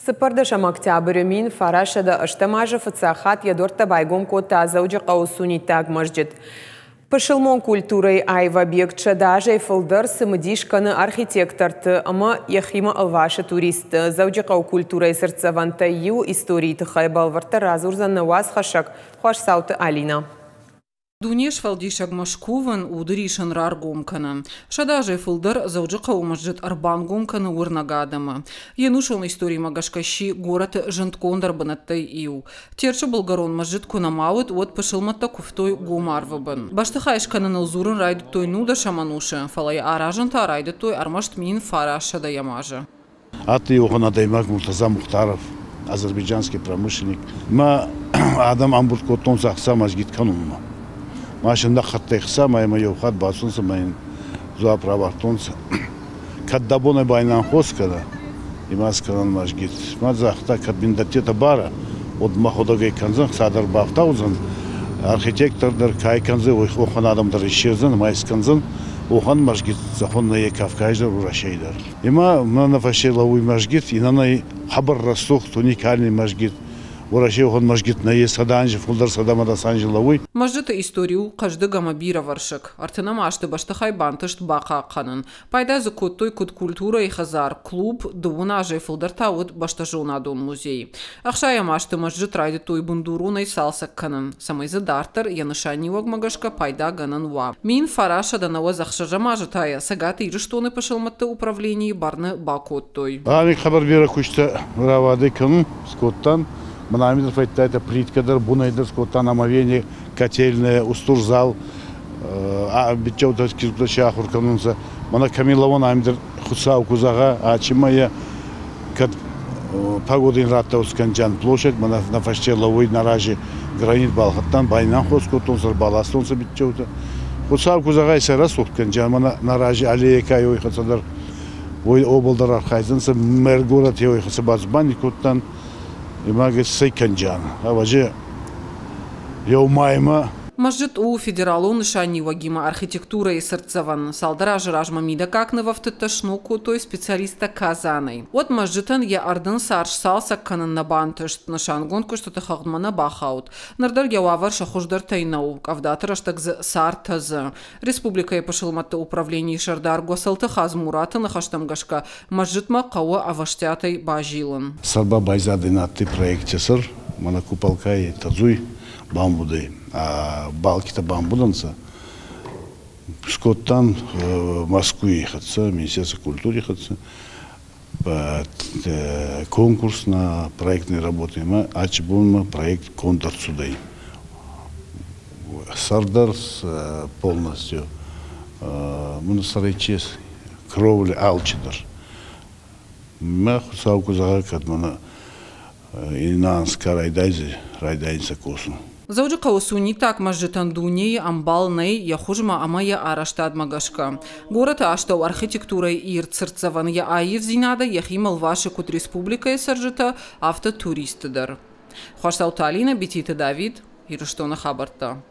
16 октября мин фарашада аштамажа фацахат ядорта байгом кота зауджа qausuni tag masjid. Пашылмон культурой айва объект даже фылдыр сымдишканы архитекторты, ама яхима алваша турист. Зауджа qau культурой сырцаванта ю истории тхайбал варта разурзан вас хашак. Хош сауты Алина. Дунеш фалдишаг машкуван удыришан рар гомкана. Шадаже фылдыр зауджа qau masjid арбан гомканы урнагадама. Янушон истории магашкаши город жынткондар банаттай ию. Терші болгарон masjid кунамауыт от пашылматта куфтой гомарвабын. Баштыхайшканы налзурын райды той нуда шаманушы. Фалай аражанта райды той армашт мин фарашада ямажа. Аты Йохана Даймак Муртаза Мухтаров, азербайджанский промышленник. Ма адам амбурт коттон сақса масгид канунма. Машинда хаттайқса майма Йохат басунса майын зуа правартонса. Каддабоны байнан хоскада, имас канан масгид. Ма захта кадбиндатета бара, от маходагай канзан, садар бафтаузан, архитектордар кайканзы, охан адамдар ишерзан, майс канзан, охан масгид захонная Кавказдар урашейдар. Има на фашей лавуй масгид, и на хабар растух, уникальный масгид. Урашей охан масгид на есаданжи, фулдар садамада санжи лавуй. Масжита историю каждый гамабира варшак. Артена машты баштахай бантышт бака канын. Пайда за коттой код культура и хазар клуб дуна же фулдарта от баштажона дон музей. Ахшая машты масжит райды той бундуруной салсак канын. Самай за дартер янышани вог магашка пайда ганан ва. Мин фараша да на захшажа мажитая. Сагаты и штоны пошелматты управлении барны бакоттой. Ами хабар бира кучта равады канын скоттан. Манамидов это плиткадар, бунайдар, скоттан омовение, котельная, устурзал, а битчаута кизгдача хурканунса. Мана камилован амидер хусау кузага, а чимая кад погодин ратта усканджан площадь, мана на фаште лавой наражи гранит балхаттан, байнан хоскотунсар баластунса битчаута. Хусау кузага и сара суканджан, мана наражи аллея ой хацадар, ой облдар архайзанса, мэр город ой хацабазбани коттан. И магазин Сайканджан, а важе Яумайма. Масжит у федералу нышани вагима архитектура и сырцаван. Салдара жражма мида как на вафтеташнуку, той специалиста Казаной. От масжитан я ардын сарш салса канан на бантышт, на шангонку что-то хагмана бахаут. Нардар явавар шахуждар тайнау, авдатыраштак з сартазы. Республика и пошелматта управление Шардар госалты хазмурата на хаштамгашка. Масжитма кауа аваштятай бажилан. Сарба байзады на ты проекте сыр, мана купалка и тазуй бамбуды. А балки-то бамбуданца. Скоттан в Москву ехаться, Министерство культуры ехаться, конкурс на проектные работы. А чебун проект контур судай. Сардар полностью. Мы сарайчес кровли алчидар. Мы хусауку загакат мана инанска райдайнса косу. Зауджа qausuni так масжитан дуней амбалней яхужма амая араштад магашка. Город аштау архитектурой и церцаван я аев зинада яхимал ваши кут республика и саржита автотуристыдар. Хош сауты Алина, Бетита Давид, и Руштона Хабарта.